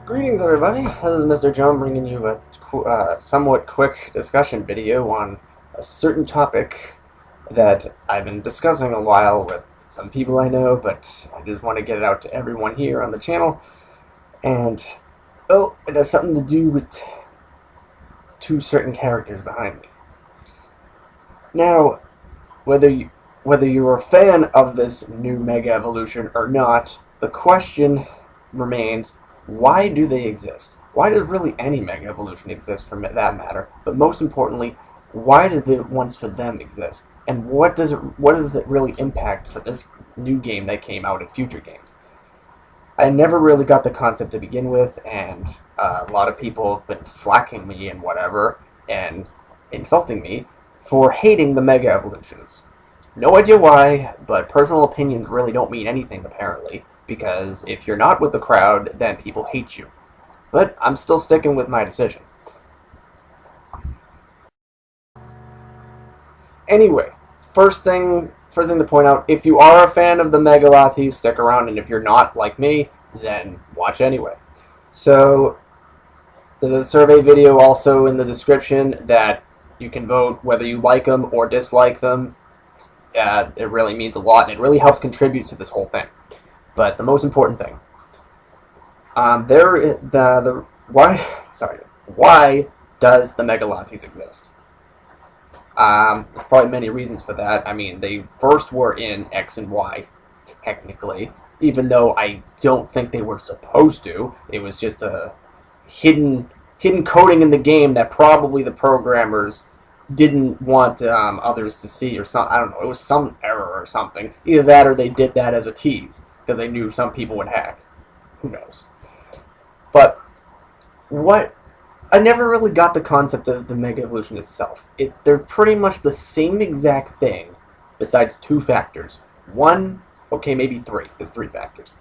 Greetings, everybody. This is Mr. John bringing you a somewhat quick discussion video on a certain topic that I've been discussing a while with some people I know, but I just want to get it out to everyone here on the channel. And, it has something to do with two certain characters behind me. Now, whether you're a fan of this new Mega Evolution or not, the question remains, why do they exist? Why does really any Mega Evolution exist for that matter? But most importantly, why do the ones for them exist? And what does it really impact for this new game that came out in future games? I never really got the concept to begin with, and a lot of people have been flacking me and whatever, and insulting me for hating the Mega Evolutions. No idea why, but personal opinions really don't mean anything apparently, because if you're not with the crowd, then people hate you. But I'm still sticking with my decision. Anyway, first thing to point out, if you are a fan of the Mega Latis, stick around, and if you're not, like me, then watch anyway. So, there's a survey video also in the description that you can vote whether you like them or dislike them. It really means a lot, and it really helps contribute to this whole thing. But the most important thing, why does the Mega Latis exist? There's probably many reasons for that. I mean, they first were in X and Y, technically, even though I don't think they were supposed to. It was just a hidden coding in the game that probably the programmers didn't want others to see, or some, I don't know, it was some error or something. Either that or they did that as a tease, because they knew some people would hack. Who knows? But I never really got the concept of the Mega Evolution itself. They're pretty much the same exact thing, besides two factors. One, okay, maybe three. There's three factors.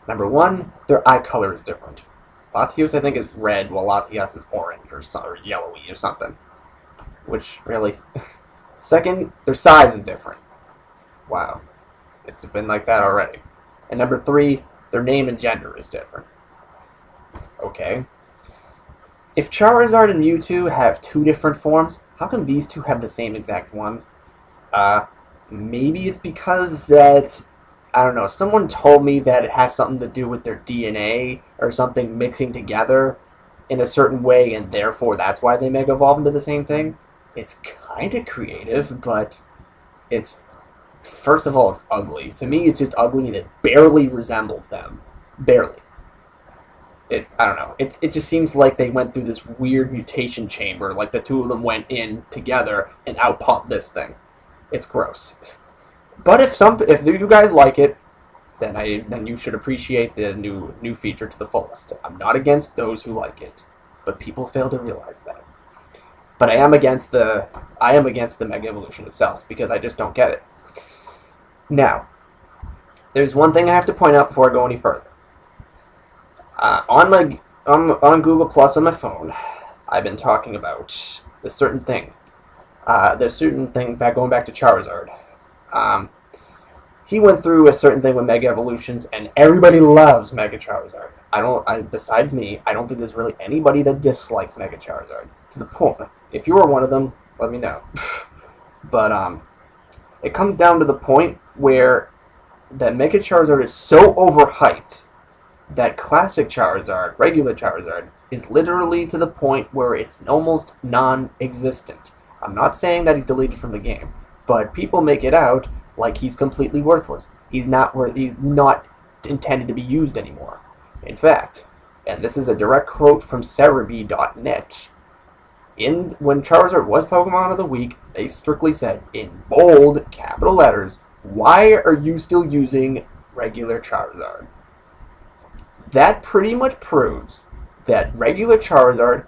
Number one, their eye color is different. Latios, I think, is red, while Latias is orange or yellowy or something. Which, really... Second, their size is different. Wow. It's been like that already. And number three, their name and gender is different. Okay. If Charizard and Mewtwo have two different forms, how come these two have the same exact ones? Maybe it's because that, I don't know, someone told me that it has something to do with their DNA or something mixing together in a certain way, and therefore that's why they Mega Evolve into the same thing. It's kind of creative, but it's... First of all, it's ugly. To me, it's just ugly, and it barely resembles them. Barely. I don't know. It just seems like they went through this weird mutation chamber, like the two of them went in together and out popped this thing. It's gross. But if you guys like it, then you should appreciate the new feature to the fullest. I'm not against those who like it, but people fail to realize that. But I am against the Mega Evolution itself, because I just don't get it. Now, there's one thing I have to point out before I go any further. On Google Plus on my phone, I've been talking about this certain thing. Going back to Charizard. He went through a certain thing with Mega Evolutions, and everybody loves Mega Charizard. Besides me, I don't think there's really anybody that dislikes Mega Charizard. To the point, if you are one of them, let me know. But it comes down to the point where that Mega Charizard is so overhyped that Classic Charizard, regular Charizard, is literally to the point where it's almost non-existent. I'm not saying that he's deleted from the game, but people make it out like he's completely worthless. He's not intended to be used anymore. In fact, and this is a direct quote from Cerebi.net, when Charizard was Pokemon of the Week, they strictly said, in bold, capital letters, "Why are you still using regular Charizard?" That pretty much proves that regular Charizard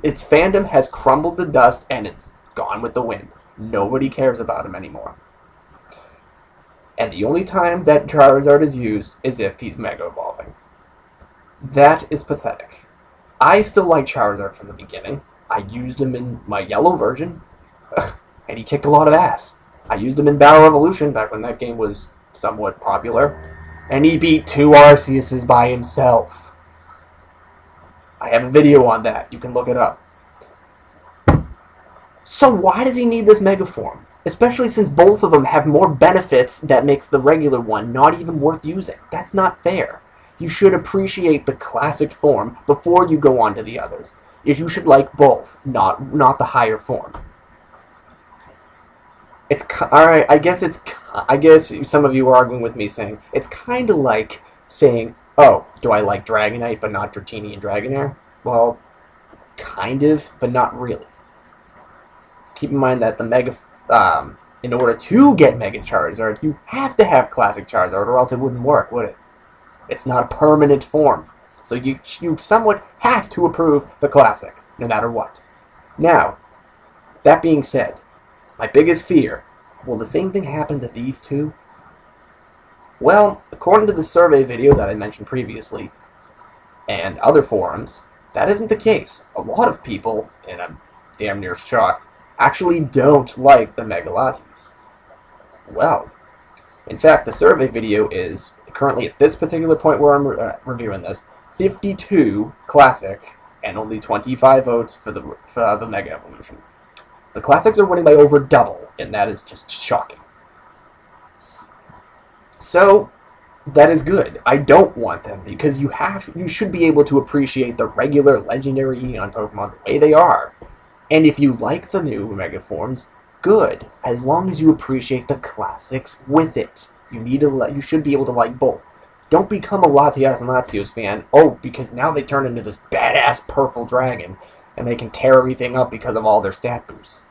its fandom has crumbled to dust and it's gone with the wind. Nobody cares about him anymore. And the only time that Charizard is used is if he's Mega Evolving. That is pathetic. I still like Charizard from the beginning. I used him in my yellow version, and he kicked a lot of ass. I used him in Battle Revolution back when that game was somewhat popular, and he beat 2 Arceuses by himself. I have a video on that. You can look it up. So why does he need this Mega Form? Especially since both of them have more benefits that makes the regular one not even worth using. That's not fair. You should appreciate the classic form before you go on to the others. You should like both, not the higher form. It's alright. I guess some of you are arguing with me, saying it's kind of like saying, "Oh, do I like Dragonite but not Dratini and Dragonair?" Well, kind of, but not really. Keep in mind that the in order to get Mega Charizard, you have to have Classic Charizard, or else it wouldn't work, would it? It's not a permanent form, so you somewhat have to approve the Classic, no matter what. Now, that being said, my biggest fear, will the same thing happen to these two? Well, according to the survey video that I mentioned previously, and other forums, that isn't the case. A lot of people, and I'm damn near shocked, actually don't like the Mega Latis. Well, in fact, the survey video is, currently at this particular point where I'm reviewing this, 52 Classic, and only 25 votes for the Mega Evolution. The Classics are winning by over double, and that is just shocking. So, that is good. I don't want them, because you should be able to appreciate the regular legendary Eon Pokemon the way they are. And if you like the new Mega Forms, good, as long as you appreciate the Classics with it. You should be able to like both. Don't become a Latias Latios fan, because now they turn into this badass purple dragon, and they can tear everything up because of all their stat boosts.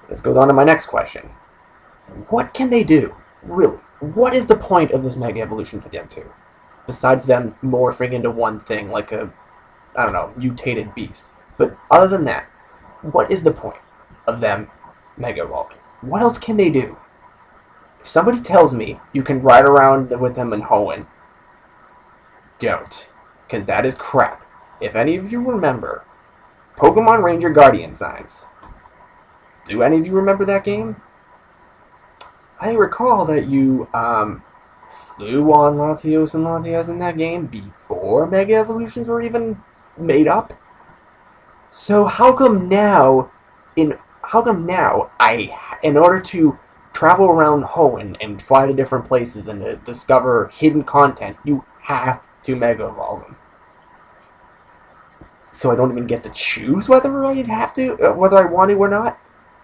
This goes on to my next question. What can they do? Really? What is the point of this Mega Evolution for them two? Besides them morphing into one thing, like a, I don't know, mutated beast. But other than that, what is the point of them Mega Evolving? What else can they do? If somebody tells me you can ride around with them in Hoenn, don't. Because that is crap. If any of you remember Pokemon Ranger Guardian Signs, do any of you remember that game? I recall that you flew on Latios and Latias in that game before Mega Evolutions were even made up. So how come now, in order to travel around Hoenn and fly to different places and to discover hidden content, you have to Mega Evolve them? So I don't even get to choose whether I have to, whether I want to or not.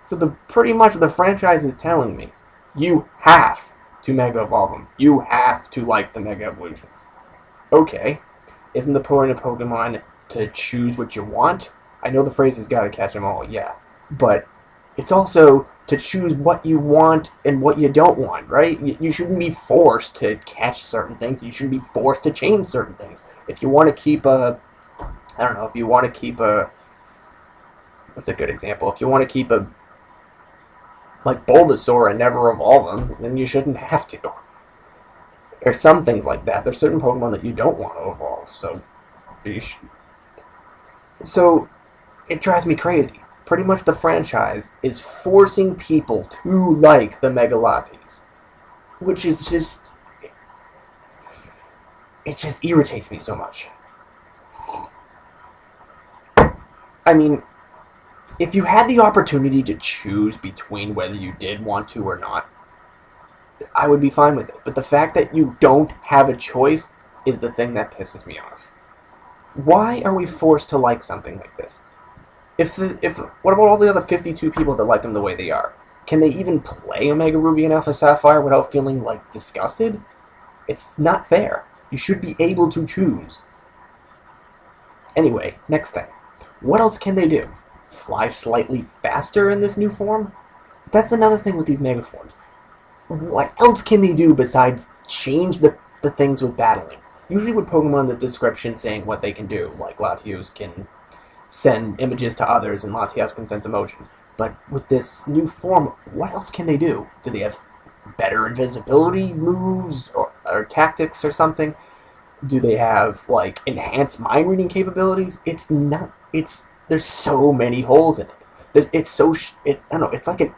So pretty much the franchise is telling me, you have to Mega Evolve them. You have to like the Mega Evolutions. Okay, isn't the point of Pokemon to choose what you want? I know the phrase has got to catch them all, yeah. But it's also to choose what you want and what you don't want, right? You shouldn't be forced to catch certain things. You shouldn't be forced to change certain things. If you want to keep a, I don't know, if you want to keep a, that's a good example. If you want to keep a, like Bulbasaur and never evolve them, then you shouldn't have to. There's some things like that. There's certain Pokemon that you don't want to evolve, so So it drives me crazy. Pretty much the franchise is forcing people to like the Mega Latis, which is just, it just irritates me so much. I mean, if you had the opportunity to choose between whether you did want to or not, I would be fine with it. But the fact that you don't have a choice is the thing that pisses me off. Why are we forced to like something like this? What about all the other 52 people that like them the way they are? Can they even play Omega Ruby and Alpha Sapphire without feeling, like, disgusted? It's not fair. You should be able to choose. Anyway, next thing. What else can they do? Fly slightly faster in this new form? That's another thing with these Mega Forms. What else can they do besides change the things with battling? Usually with Pokemon, the description saying what they can do, like Latios can send images to others and Latias can sense emotions. But with this new form, what else can they do? Do they have better invisibility moves or tactics or something? Do they have, like, enhanced mind reading capabilities? There's so many holes in it. It's like an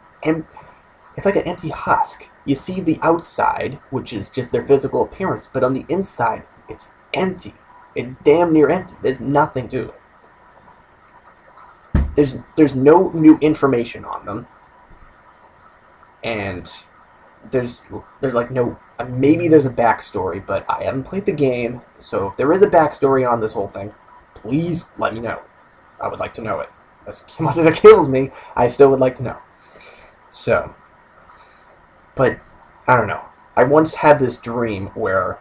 empty husk. You see the outside, which is just their physical appearance, but on the inside, It's empty. It's damn near empty. There's nothing to it. There's no new information on them, and there's like no, maybe there's a backstory, but I haven't played the game, so if there is a backstory on this whole thing, please let me know. I would like to know it. As much as it kills me, I still would like to know. So, but I don't know. I once had this dream where,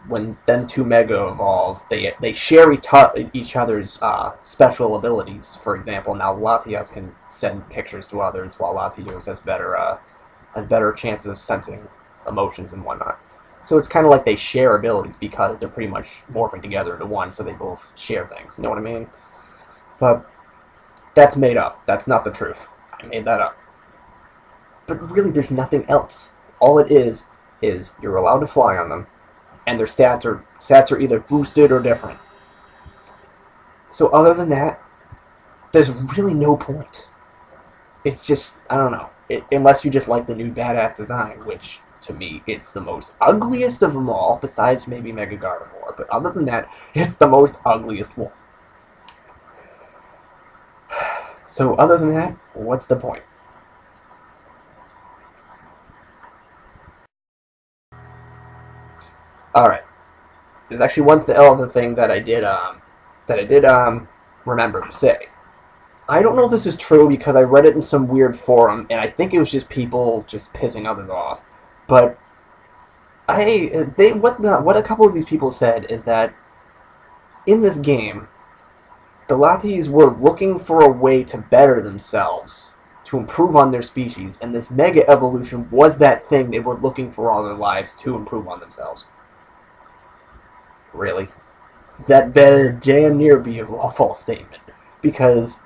when them two Mega evolve, they share each other's special abilities. For example, now Latias can send pictures to others, while Latios has better chances of sensing emotions and whatnot. So it's kind of like they share abilities because they're pretty much morphing together into one, so they both share things. You know what I mean? But that's made up. That's not the truth. I made that up. But really, there's nothing else. All it is you're allowed to fly on them, and their stats are either boosted or different. So other than that, there's really no point. It's just, I don't know. Unless you just like the new badass design, which, to me, it's the most ugliest of them all, besides maybe Mega Gardevoir. But other than that, it's the most ugliest one. So other than that, what's the point? Alright. There's actually one other thing that I did remember to say. I don't know if this is true because I read it in some weird forum, and I think it was just people just pissing others off. But what a couple of these people said is that in this game, the Latis were looking for a way to better themselves, to improve on their species, and this Mega Evolution was that thing they were looking for all their lives to improve on themselves. Really? That better damn near be a false statement. Because,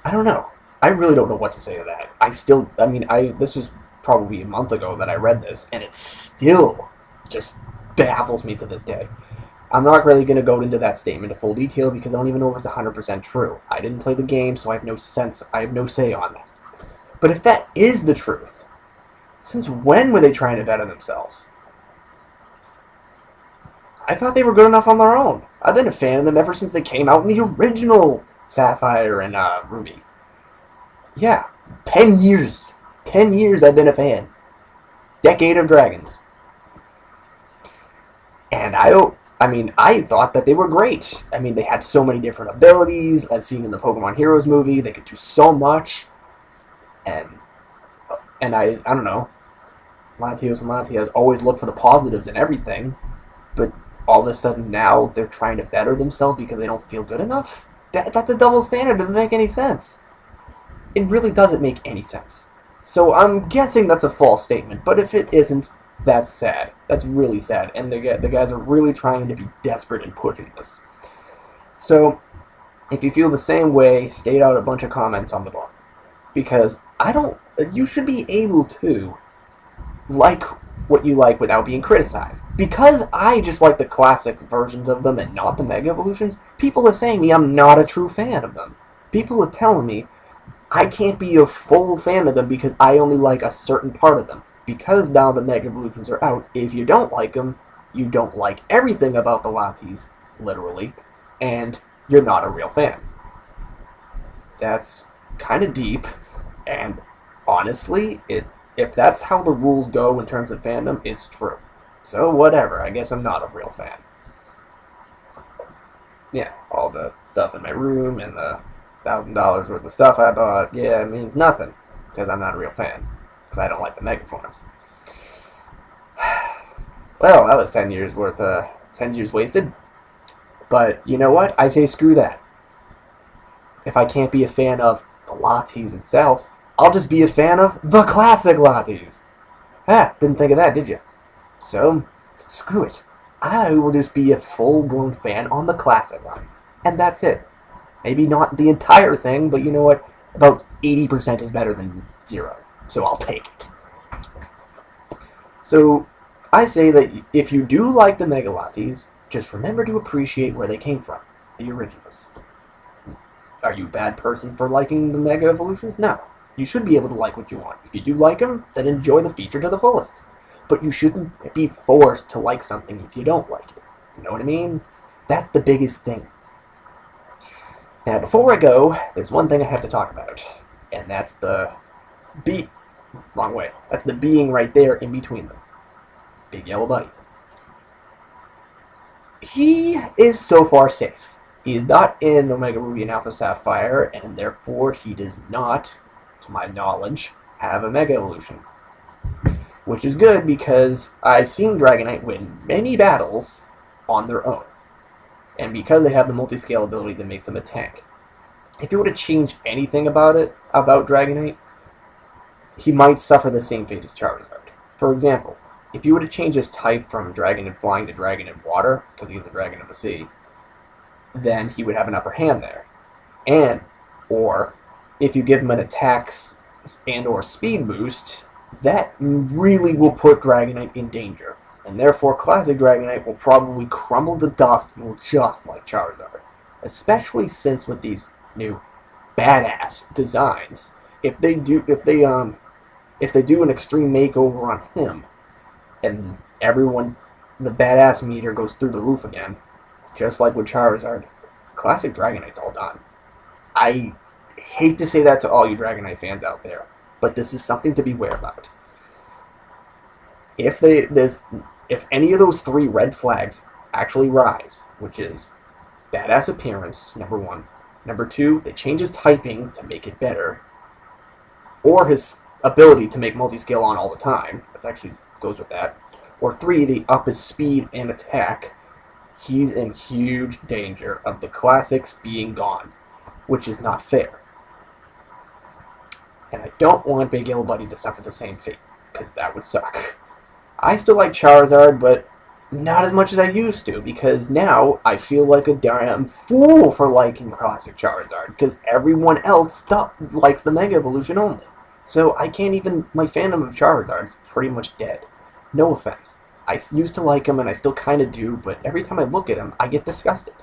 I don't know. I really don't know what to say to that. This was probably a month ago that I read this, and it still just baffles me to this day. I'm not really going to go into that statement in full detail because I don't even know if it's 100% true. I didn't play the game, so I have no say on that. But if that is the truth, since when were they trying to better themselves? I thought they were good enough on their own. I've been a fan of them ever since they came out in the original Sapphire and Ruby. Yeah, 10 years. 10 years I've been a fan. Decade of Dragons. And I thought that they were great. I mean, they had so many different abilities, as seen in the Pokemon Heroes movie. They could do so much. And I don't know. Latios and Latias always look for the positives in everything. But all of a sudden now they're trying to better themselves because they don't feel good enough? That's a double standard. It doesn't make any sense. It really doesn't make any sense. So I'm guessing that's a false statement. But if it isn't, that's sad. That's really sad. And the guys are really trying to be desperate and pushing this. So, if you feel the same way, state out a bunch of comments on the board. Because you should be able to like what you like without being criticized. Because I just like the classic versions of them and not the Mega Evolutions, people are saying me I'm not a true fan of them. People are telling me I can't be a full fan of them because I only like a certain part of them. Because now the Mega Evolutions are out, if you don't like them, you don't like everything about the Latis, literally, and you're not a real fan. That's kind of deep, and honestly, if that's how the rules go in terms of fandom, it's true. So whatever, I guess I'm not a real fan. Yeah, all the stuff in my room and the $1,000 worth of stuff I bought, yeah, it means nothing, because I'm not a real fan. Because I don't like the Mega forms. Well, that was 10 years worth 10 years wasted. But you know what? I say screw that. If I can't be a fan of the Latis itself, I'll just be a fan of the Classic Latis. Didn't think of that, did you? So, screw it. I will just be a full-blown fan on the Classic Latis. And that's it. Maybe not the entire thing, but you know what? About 80% is better than 0. So I'll take it. So, I say that if you do like the Mega Latis, just remember to appreciate where they came from. The originals. Are you a bad person for liking the Mega Evolutions? No. You should be able to like what you want. If you do like them, then enjoy the feature to the fullest. but you shouldn't be forced to like something if you don't like it. You know what I mean? That's the biggest thing. Now, before I go, there's one thing I have to talk about, and that's the wrong way. That's the being right there in between them. Big Yellow Buddy. He is so far safe. He is not in Omega Ruby and Alpha Sapphire, and therefore he does not, to my knowledge, have a Mega Evolution. Which is good because I've seen Dragonite win many battles on their own. And because they have the multi-scale ability that makes them a tank. If you were to change anything about Dragonite, he might suffer the same fate as Charizard. For example, if you were to change his type from Dragon and Flying to Dragon and Water, because he's a Dragon of the Sea, then he would have an upper hand there. Or, if you give him an attacks and or speed boost, that really will put Dragonite in danger. And therefore, Classic Dragonite will probably crumble to dust and will just like Charizard. Especially since with these new badass designs, if they do an extreme makeover on him, and the badass meter goes through the roof again, just like with Charizard, Classic Dragonite's all done. I hate to say that to all you Dragonite fans out there, but this is something to beware about. If any of those 3 red flags actually rise, which is badass appearance, number 1, number 2, they change his typing to make it better, or his ability to make multi-scale on all the time, that actually goes with that, or 3, they up his speed and attack, he's in huge danger of the classics being gone, which is not fair. And I don't want Big Yellow Buddy to suffer the same fate, because that would suck. I still like Charizard, but not as much as I used to, because now I feel like a damn fool for liking Classic Charizard, because everyone else likes the Mega Evolution only. So I can't even, my fandom of Charizard is pretty much dead. No offense. I used to like him, and I still kind of do, but every time I look at him, I get disgusted.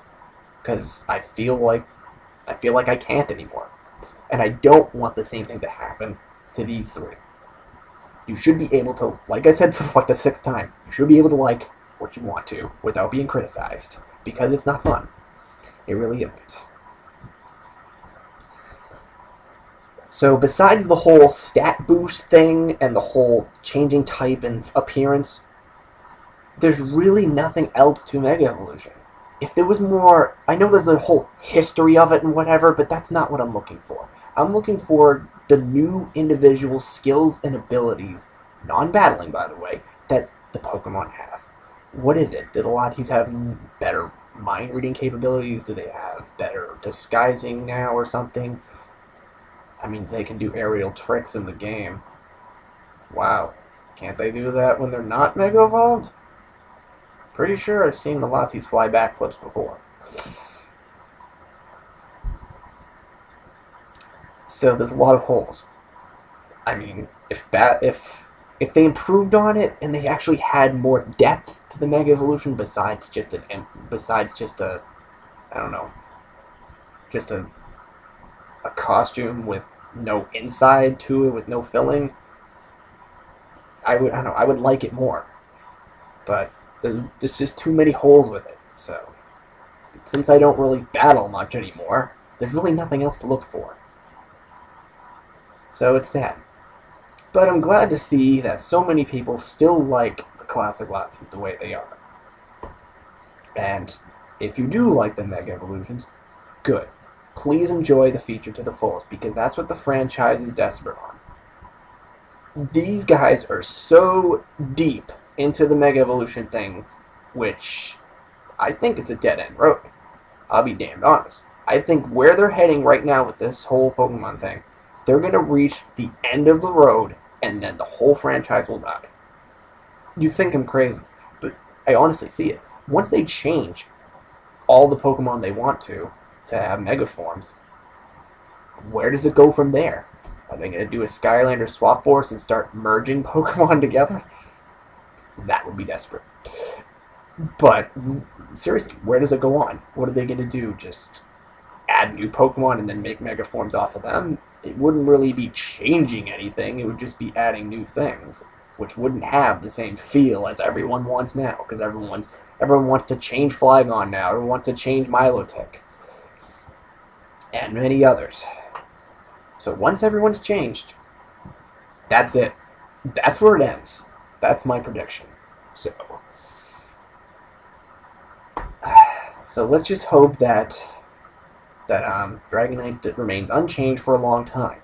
Because I feel like I can't anymore. And I don't want the same thing to happen to these 3. You should be able to, like I said for like the 6th time, you should be able to like what you want to without being criticized. Because it's not fun. It really isn't. So besides the whole stat boost thing and the whole changing type and appearance, there's really nothing else to Mega Evolution. If there was more, I know there's a whole history of it and whatever, but that's not what I'm looking for. I'm looking for the new individual skills and abilities, non-battling by the way, that the Pokemon have. What is it? Do the Latis have better mind-reading capabilities? Do they have better disguising now or something? I mean, they can do aerial tricks in the game. Wow. Can't they do that when they're not Mega Evolved? Pretty sure I've seen the Latis fly backflips before. So there's a lot of holes. I mean, if they improved on it and they actually had more depth to the Mega Evolution besides just a I don't know, just a costume with no inside to it, with no filling, I would like it more. But there's just too many holes with it. So since I don't really battle much anymore, there's really nothing else to look for. So it's sad. But I'm glad to see that so many people still like the Classic Latis the way they are. And if you do like the Mega Evolutions, good. Please enjoy the feature to the fullest, because that's what the franchise is desperate on. These guys are so deep into the Mega Evolution things, which I think it's a dead-end road. I'll be damned honest. I think where they're heading right now with this whole Pokemon thing, they're going to reach the end of the road, and then the whole franchise will die. You think I'm crazy, but I honestly see it. Once they change all the Pokemon they want to have Mega Forms, where does it go from there? Are they going to do a Skylander Swap Force and start merging Pokemon together? That would be desperate. But, seriously, where does it go on? What are they going to do? Just add new Pokemon and then make Mega Forms off of them? It wouldn't really be changing anything. It would just be adding new things. which wouldn't have the same feel as everyone wants now, because everyone wants to change Flygon now, everyone wants to change Milotic, and many others. So once everyone's changed, that's it. That's where it ends. That's my prediction. So let's just hope that Dragonite remains unchanged for a long time.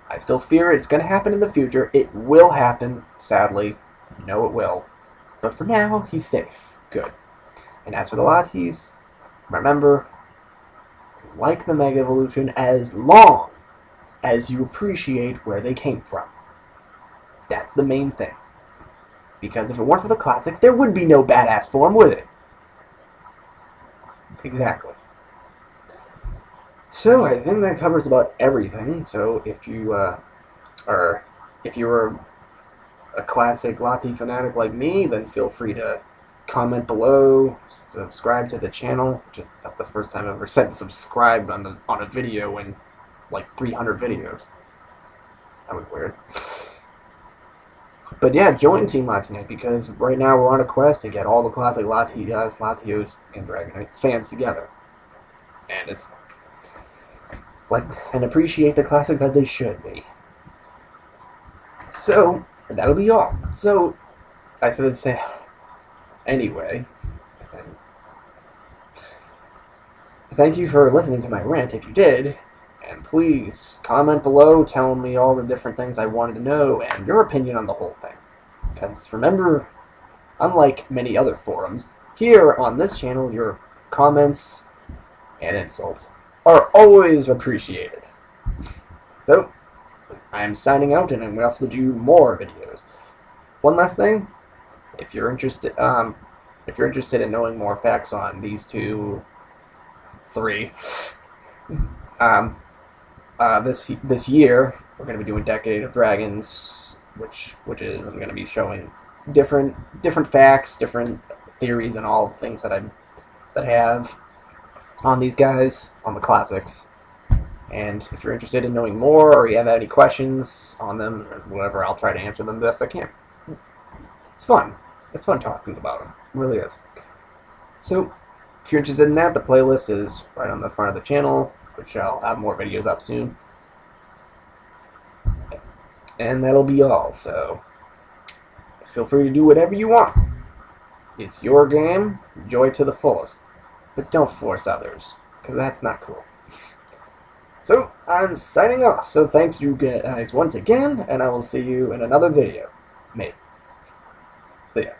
I still fear it's going to happen in the future. It will happen, sadly. You know it will. But for now, he's safe. Good. And as for the Latis, remember, like the Mega Evolution as long as you appreciate where they came from. That's the main thing. Because if it weren't for the classics, there would be no badass form, would it? Exactly. So I think that covers about everything. So if you if you were a Classic Lati fanatic like me, then feel free to comment below, subscribe to the channel. That's the first time I've ever said subscribe on a video in like 300 videos. That was weird. But yeah, join Team Latinite, because right now we're on a quest to get all the Classic Latias Latios and Dragonite fans together. And it's and appreciate the classics as they should be. So that'll be all. So I should say anyway, thank you for listening to my rant if you did, and please comment below telling me all the different things I wanted to know and your opinion on the whole thing. Because remember, unlike many other forums, here on this channel your comments and insults are always appreciated. So, I'm signing out, and I'm going to have to do more videos. One last thing, if you're interested in knowing more facts on these three, this year we're going to be doing Decade of Dragons, which is I'm going to be showing different facts, different theories, and all things that I have on these guys, on the classics. And if you're interested in knowing more, or you have any questions on them, or whatever, I'll try to answer them the best I can. It's fun. It's fun talking about them. It really is. So, if you're interested in that, the playlist is right on the front of the channel, which I'll have more videos up soon. And that'll be all, so feel free to do whatever you want. It's your game, enjoy it to the fullest. But don't force others, because that's not cool. So, I'm signing off. So thanks you guys once again, and I will see you in another video. Maybe. See ya.